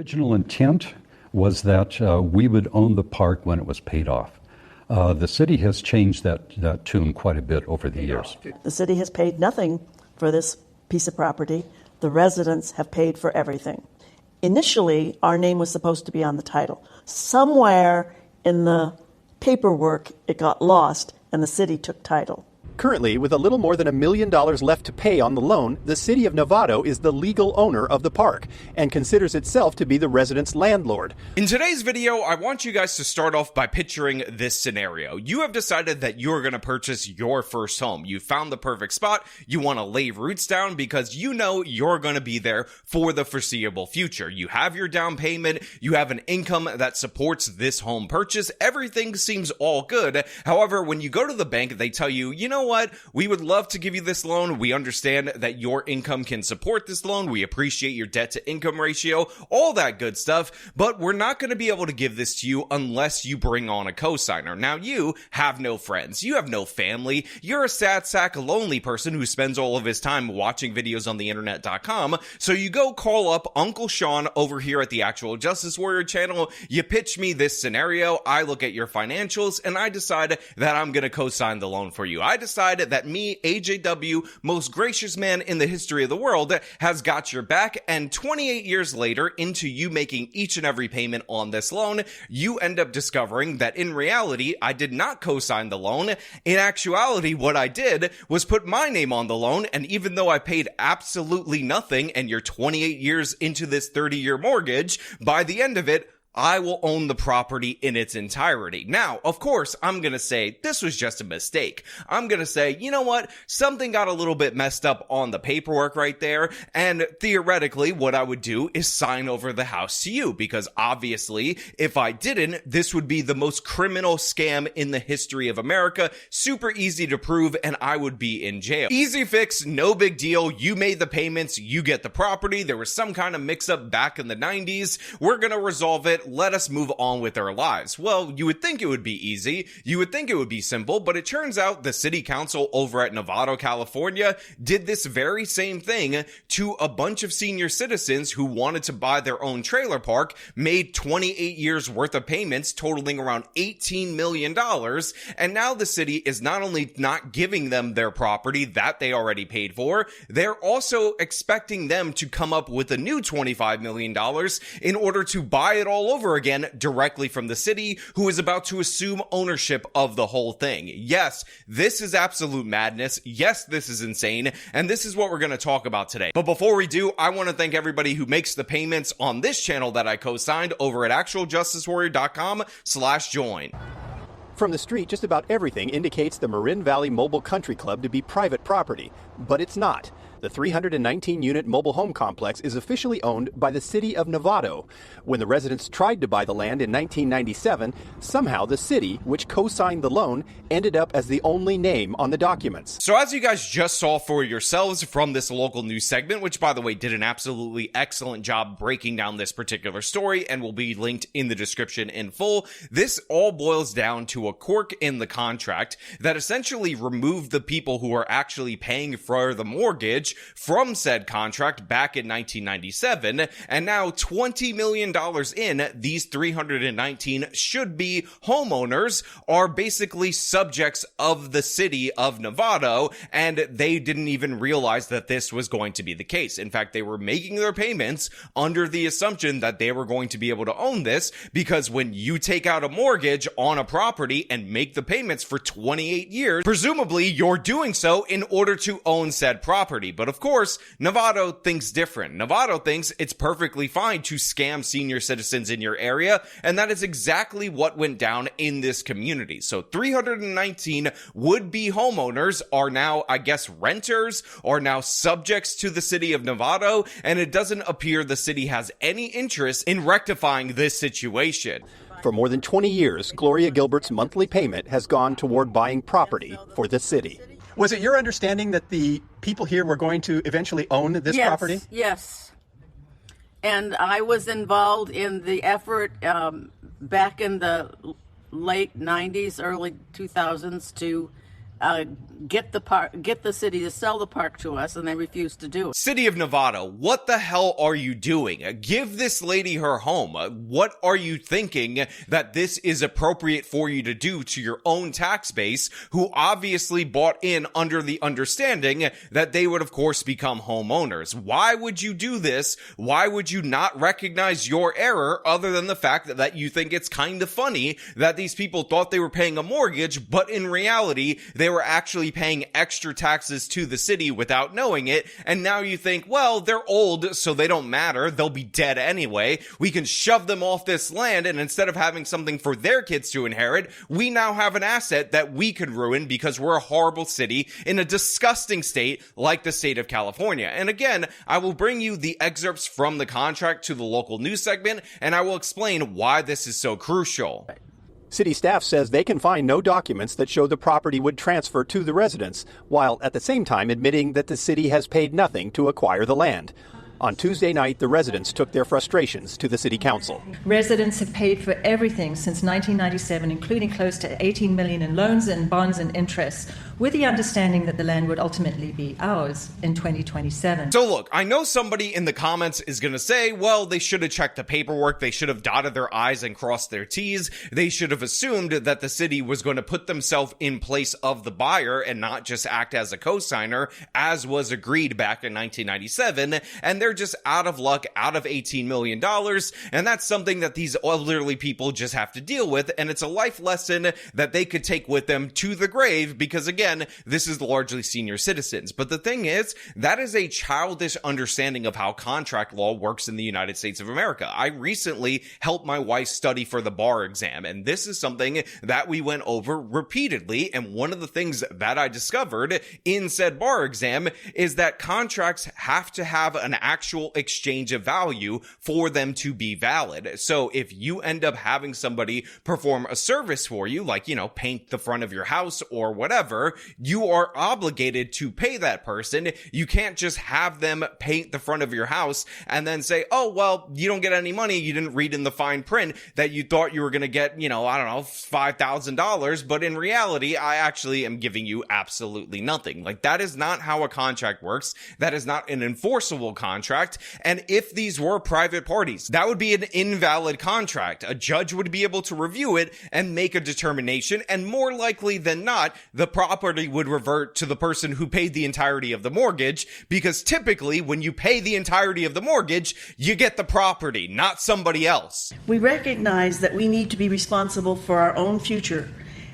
original intent was that we would own the park when it was paid off. The city has changed that tune quite a bit over the years. The city has paid nothing for this piece of property. The residents have paid for everything. Initially, our name was supposed to be on the title. Somewhere in the paperwork, it got lost, and the city took title. Currently, with a little more than $1 million left to pay on the loan, the city of Navato is the legal owner of the park and considers itself to be the residents' landlord. In today's video, I want you guys to start off by picturing this scenario. You have decided that you're going to purchase your first home. You found the perfect spot. You want to lay roots down because you know you're going to be there for the foreseeable future. You have your down payment. You have an income that supports this home purchase. Everything seems all good. However, when you go to the bank, they tell you, you know what? We would love to give you this loan. We understand that your income can support this loan. We appreciate your debt to income ratio, all that good stuff, but we're not going to be able to give this to you unless you bring on a cosigner. Now, you have no friends. You have no family. You're a sad sack lonely person who spends all of his time watching videos on the internet.com. So you go call up Uncle Sean over here at the Actual Justice Warrior channel. You pitch me this scenario. I look at your financials and I decide that I'm going to co-sign the loan for you. I decide that me, AJW, most gracious man in the history of the world, has got your back, and 28 years later, into you making each and every payment on this loan, you end up discovering that in reality, I did not co-sign the loan. In actuality, what I did was put my name on the loan, and even though I paid absolutely nothing, and you're 28 years into this 30-year mortgage, by the end of it, I will own the property in its entirety. Now, of course, I'm going to say this was just a mistake. I'm going to say, you know what? Something got a little bit messed up on the paperwork right there. And theoretically, what I would do is sign over the house to you, because obviously, if I didn't, this would be the most criminal scam in the history of America. Super easy to prove, and I would be in jail. Easy fix, no big deal. You made the payments, you get the property. There was some kind of mix up back in the 90s. We're going to resolve it. Let us move on with our lives. Well, you would think it would be easy. You would think it would be simple, but it turns out the city council over at Navato, California did this very same thing to a bunch of senior citizens who wanted to buy their own trailer park, made 28 years worth of payments totaling around $18 million. And now the city is not only not giving them their property that they already paid for, they're also expecting them to come up with a new $25 million in order to buy it all over again directly from the city, who is about to assume ownership of the whole thing. Yes, this is absolute madness. Yes, this is insane. And this is what we're going to talk about today. But before we do, I want to thank everybody who makes the payments on this channel that I co-signed over at actualjusticewarrior.com/join. From the street, just about everything indicates the Marin Valley Mobile Country Club to be private property, but it's not. The 319-unit mobile home complex is officially owned by the city of Navato. When the residents tried to buy the land in 1997, somehow the city, which co-signed the loan, ended up as the only name on the documents. So as you guys just saw for yourselves from this local news segment, which by the way did an absolutely excellent job breaking down this particular story and will be linked in the description in full, this all boils down to a quirk in the contract that essentially removed the people who are actually paying for the mortgage from said contract back in 1997, and now $20 million in, these 319 should-be homeowners are basically subjects of the city of Navato, and they didn't even realize that this was going to be the case. In fact, they were making their payments under the assumption that they were going to be able to own this, because when you take out a mortgage on a property and make the payments for 28 years, presumably you're doing so in order to own said property. But of course, Navato thinks different. Navato thinks it's perfectly fine to scam senior citizens in your area, and that is exactly what went down in this community. So 319 would-be homeowners are now, I guess, renters, are now subjects to the city of Navato, and it doesn't appear the city has any interest in rectifying this situation. For more than 20 years, Gloria Gilbert's monthly payment has gone toward buying property for the city. Was it your understanding that the people here were going to eventually own this property? Yes. And I was involved in the effort back in the late 90s, early 2000s to get the city to sell the park to us, and they refused to do it. City of Navato, what the hell are you doing? Give this lady her home. What are you thinking that this is appropriate for you to do to your own tax base, who obviously bought in under the understanding that they would of course become homeowners? Why would you do this? Why would you not recognize your error, other than the fact that you think it's kind of funny that these people thought they were paying a mortgage, but in reality they were actually paying extra taxes to the city without knowing it, and now you think, well, they're old, so they don't matter, they'll be dead anyway, we can shove them off this land, and instead of having something for their kids to inherit, we now have an asset that we could ruin because we're a horrible city in a disgusting state like the state of California. And again, I will bring you the excerpts from the contract to the local news segment, and I will explain why this is so crucial. City staff says they can find no documents that show the property would transfer to the residents, while at the same time admitting that the city has paid nothing to acquire the land. On Tuesday night, the residents took their frustrations to the city council. Residents have paid for everything since 1997, including close to 18 million in loans and bonds and interests, with the understanding that the land would ultimately be ours in 2027. So look, I know somebody in the comments is going to say, well, they should have checked the paperwork, they should have dotted their I's and crossed their T's, they should have assumed that the city was going to put themselves in place of the buyer and not just act as a co-signer, as was agreed back in 1997, and they're just out of luck, out of $18 million, and that's something that these elderly people just have to deal with, and it's a life lesson that they could take with them to the grave, because again, this is largely senior citizens. But the thing is, that is a childish understanding of how contract law works in the United States of America. I recently helped my wife study for the bar exam, and this is something that we went over repeatedly, and one of the things that I discovered in said bar exam is that contracts have to have an actual exchange of value for them to be valid. So if you end up having somebody perform a service for you, like, paint the front of your house or whatever, you are obligated to pay that person. You can't just have them paint the front of your house and then say, oh, well, you don't get any money. You didn't read in the fine print that you thought you were going to get, $5,000. But in reality, I actually am giving you absolutely nothing. Like, that is not how a contract works. That is not an enforceable contract. And if these were private parties, that would be an invalid contract. A judge would be able to review it and make a determination. And more likely than not, the property would revert to the person who paid the entirety of the mortgage, because typically when you pay the entirety of the mortgage, you get the property, not somebody else. We recognize that we need to be responsible for our own future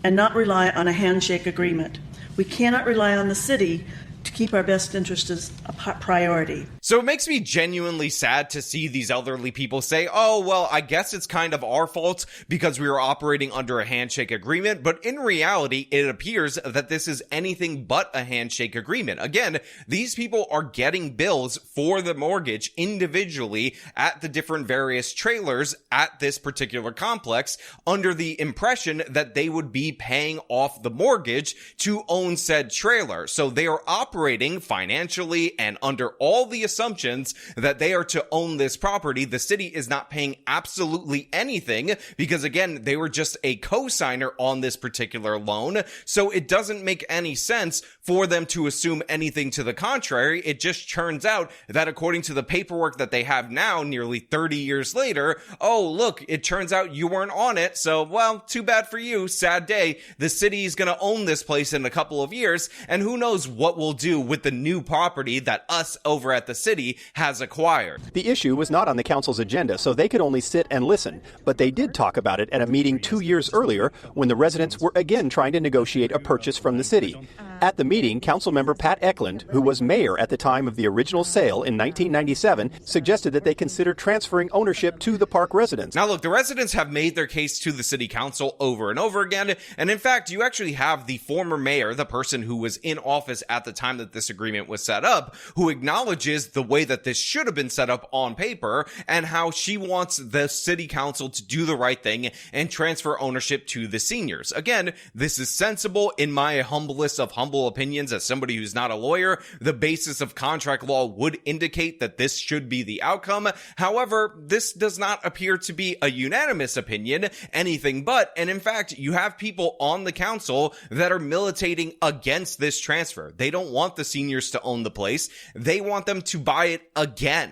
and not rely on a handshake agreement. We cannot rely on the city to keep our best interests as a priority. So it makes me genuinely sad to see these elderly people say, oh, well, I guess it's kind of our fault because we were operating under a handshake agreement. But in reality, it appears that this is anything but a handshake agreement. Again, these people are getting bills for the mortgage individually at the different various trailers at this particular complex under the impression that they would be paying off the mortgage to own said trailer. So they are operating financially and under all the assumptions that they are to own this property. The city is not paying absolutely anything because, again, they were just a co-signer on this particular loan. So it doesn't make any sense for them to assume anything to the contrary. It just turns out that according to the paperwork that they have now, nearly 30 years later, oh, look, it turns out you weren't on it. So, well, too bad for you. Sad day. The city is going to own this place in a couple of years, and who knows what we'll do with the new property that us over at the city has acquired. The issue was not on the council's agenda, so they could only sit and listen. But they did talk about it at a meeting 2 years earlier when the residents were again trying to negotiate a purchase from the city. At the meeting, Councilmember Pat Eklund, who was mayor at the time of the original sale in 1997, suggested that they consider transferring ownership to the park residents. Now look, the residents have made their case to the city council over and over again, and in fact, you actually have the former mayor, the person who was in office at the time that this agreement was set up, who acknowledges the way that this should have been set up on paper, and how she wants the city council to do the right thing and transfer ownership to the seniors. Again, this is sensible in my humblest of humble opinions as somebody who's not a lawyer. The basis of contract law would indicate that this should be the outcome. However, this does not appear to be a unanimous opinion, anything but, and in fact, you have people on the council that are militating against this transfer. They don't want the seniors to own the place. They want them to buy it again.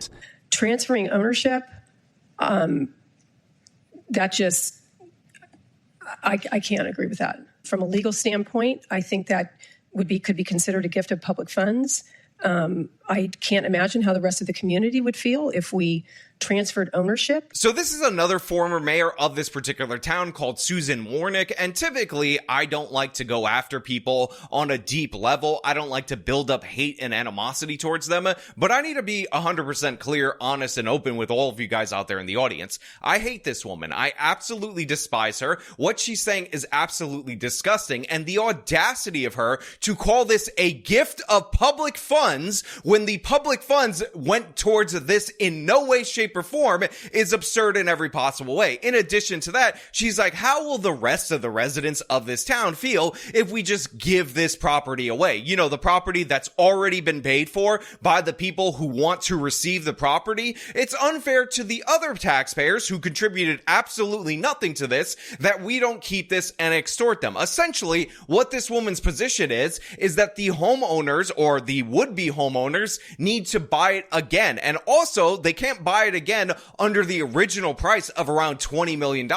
Transferring ownership, that just, I can't agree with that. From a legal standpoint, I think that could be considered a gift of public funds. I can't imagine how the rest of the community would feel if we transferred ownership. So this is another former mayor of this particular town called Susan Warnick, and typically I don't like to go after people on a deep level. I don't like to build up hate and animosity towards them, but I need to be 100% clear, honest, and open with all of you guys out there in the audience. I hate this woman. I absolutely despise her. What she's saying is absolutely disgusting, and the audacity of her to call this a gift of public funds when the public funds went towards this in no way, shape, or form is absurd in every possible way. In addition to that, she's like, how will the rest of the residents of this town feel if we just give this property away? You know, the property that's already been paid for by the people who want to receive the property. It's unfair to the other taxpayers who contributed absolutely nothing to this that we don't keep this and extort them. Essentially, what this woman's position is that the homeowners or the would-be homeowners need to buy it again. And also, they can't buy it again under the original price of around $20 million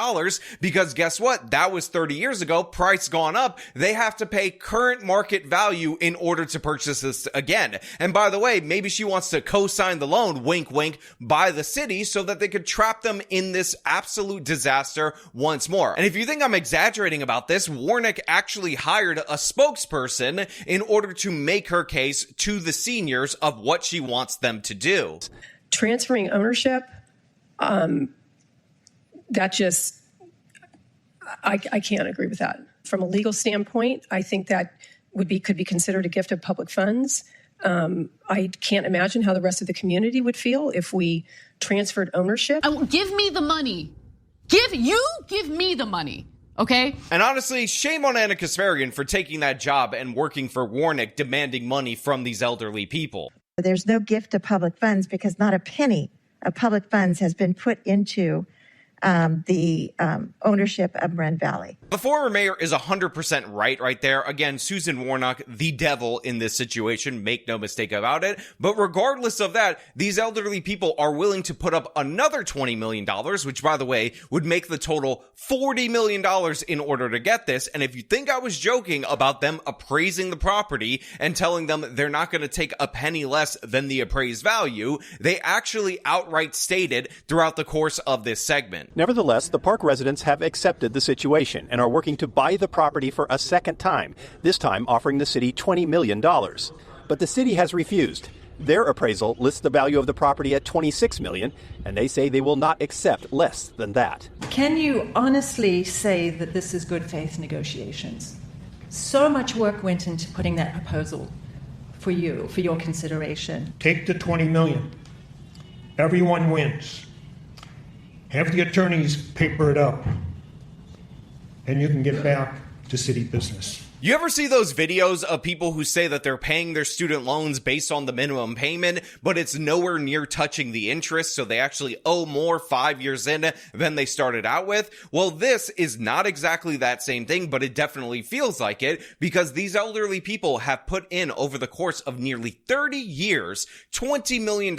because guess what? That was 30 years ago. Price gone up. They have to pay current market value in order to purchase this again. And by the way, maybe she wants to co-sign the loan, wink, wink, by the city so that they could trap them in this absolute disaster once more. And if you think I'm exaggerating about this, Warnick actually hired a spokesperson in order to make her case to the seniors of what she wants them to do. Transferring ownership, that just, I can't agree with that. From a legal standpoint, I think that could be considered a gift of public funds. I can't imagine how the rest of the community would feel if we transferred ownership. Give me the money. Give me the money. Okay? And honestly, shame on Anna Kasparian for taking that job and working for Warnick, demanding money from these elderly people. There's no gift of public funds because not a penny of public funds has been put into the ownership of Marin Valley. The former mayor is 100% right there. Again, Susan Warnock, the devil in this situation, make no mistake about it. But regardless of that, these elderly people are willing to put up another $20 million, which, by the way, would make the total $40 million in order to get this. And if you think I was joking about them appraising the property and telling them they're not going to take a penny less than the appraised value, they actually outright stated throughout the course of this segment. Nevertheless, the park residents have accepted the situation and are working to buy the property for a second time, this time offering the city $20 million. But the city has refused. Their appraisal lists the value of the property at $26 million, and they say they will not accept less than that. Can you honestly say that this is good faith negotiations? So much work went into putting that proposal for your consideration. Take the $20 million. Everyone wins. Have the attorneys paper it up, and you can get back to city business. You ever see those videos of people who say that they're paying their student loans based on the minimum payment, but it's nowhere near touching the interest, so they actually owe more 5 years in than they started out with? Well, this is not exactly that same thing, but it definitely feels like it, because these elderly people have put in, over the course of nearly 30 years, $20 million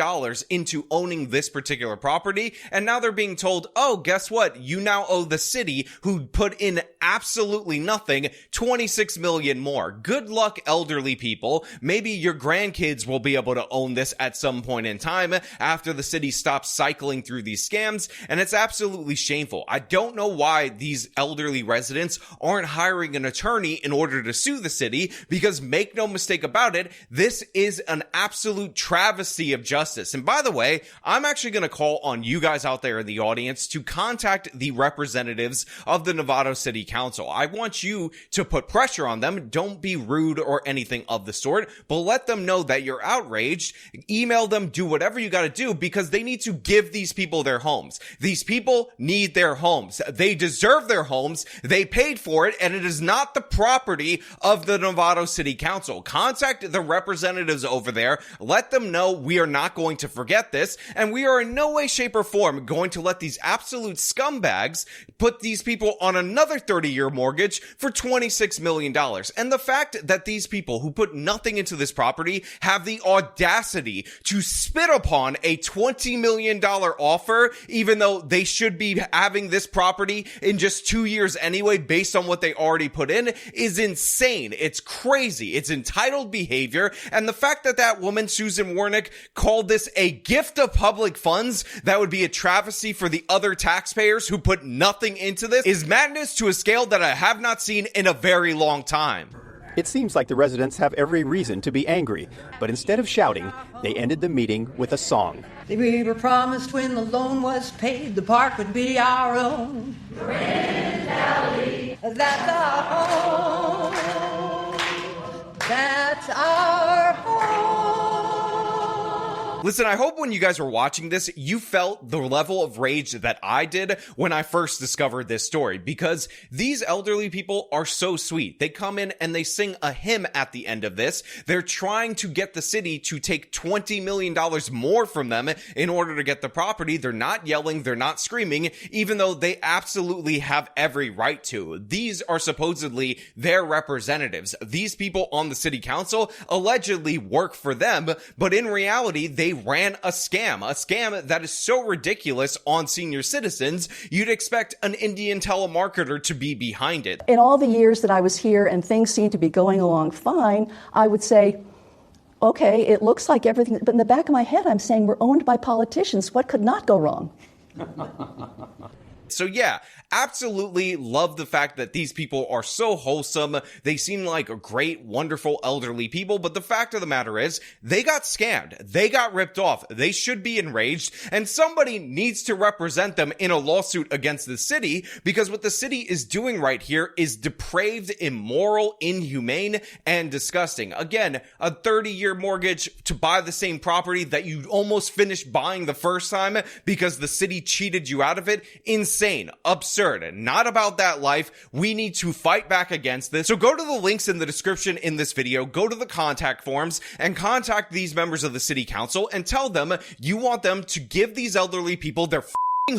into owning this particular property, and now they're being told, oh, guess what? You now owe the city, who put in absolutely nothing, $26 million more. Good luck, elderly people. Maybe your grandkids will be able to own this at some point in time after the city stops cycling through these scams, and it's absolutely shameful. I don't know why these elderly residents aren't hiring an attorney in order to sue the city, because make no mistake about it, this is an absolute travesty of justice. And by the way, I'm actually going to call on you guys out there in the audience to contact the representatives of the Navato City Council. I want you to put pressure pressure on them. Don't be rude or anything of the sort, but let them know that you're outraged. Email them, do whatever you got to do, because they need to give these people their homes. These people need their homes. They deserve their homes. They paid for it, and it is not the property of the Navato City Council. Contact the representatives over there. Let them know we are not going to forget this, and we are in no way, shape, or form going to let these absolute scumbags put these people on another 30-year mortgage for $26 million. And the fact that these people who put nothing into this property have the audacity to spit upon a $20 million offer, even though they should be having this property in just 2 years anyway, based on what they already put in, is insane. It's crazy. It's entitled behavior. And the fact that that woman, Susan Warnick, called this a gift of public funds that would be a travesty for the other taxpayers who put nothing into this is madness to a scale that I have not seen in a very long time. It seems like the residents have every reason to be angry, but instead of shouting, they ended the meeting with a song. We were promised when the loan was paid, the park would be our own. Marin Valley, that's our home. That's our home. Listen, I hope when you guys were watching this, you felt the level of rage that I did when I first discovered this story, because these elderly people are so sweet. They come in and they sing a hymn at the end of this. They're trying to get the city to take $20 million more from them in order to get the property. They're not yelling. They're not screaming, even though they absolutely have every right to. These are supposedly their representatives. These people on the city council allegedly work for them, but in reality, they ran a scam that is so ridiculous on senior citizens, you'd expect an Indian telemarketer to be behind it. In all the years that I was here and things seemed to be going along fine, I would say, okay, it looks like everything, but in the back of my head, I'm saying we're owned by politicians. What could not go wrong? So yeah, absolutely love the fact that these people are so wholesome. They seem like great, wonderful, elderly people, but the fact of the matter is, they got scammed. They got ripped off. They should be enraged, and somebody needs to represent them in a lawsuit against the city, because what the city is doing right here is depraved, immoral, inhumane, and disgusting. Again, a 30-year mortgage to buy the same property that you almost finished buying the first time because the city cheated you out of it. Insane, absurd, not about that life. We need to fight back against this. So go to the links in the description in this video, go to the contact forms, and contact these members of the city council and tell them you want them to give these elderly people their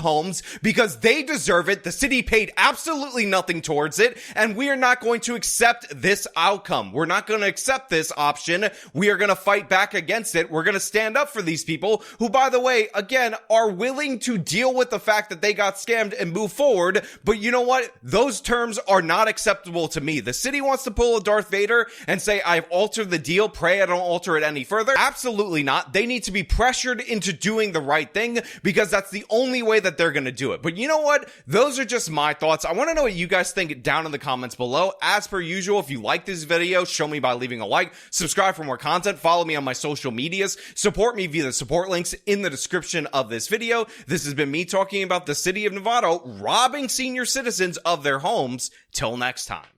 homes because they deserve it. The city paid absolutely nothing towards it, and we are not going to accept this outcome. We're not going to accept this option. We are going to fight back against it. We're going to stand up for these people who, by the way, again, are willing to deal with the fact that they got scammed and move forward. But you know what? Those terms are not acceptable to me. The city wants to pull a Darth Vader and say, I've altered the deal. Pray I don't alter it any further. Absolutely not. They need to be pressured into doing the right thing, because that's the only way that they're going to do it. But you know what? Those are just my thoughts. I want to know what you guys think down in the comments below. As per usual, if you like this video, show me by leaving a like, subscribe for more content, follow me on my social medias, support me via the support links in the description of this video. This has been me talking about the city of Navato robbing senior citizens of their homes. Till next time.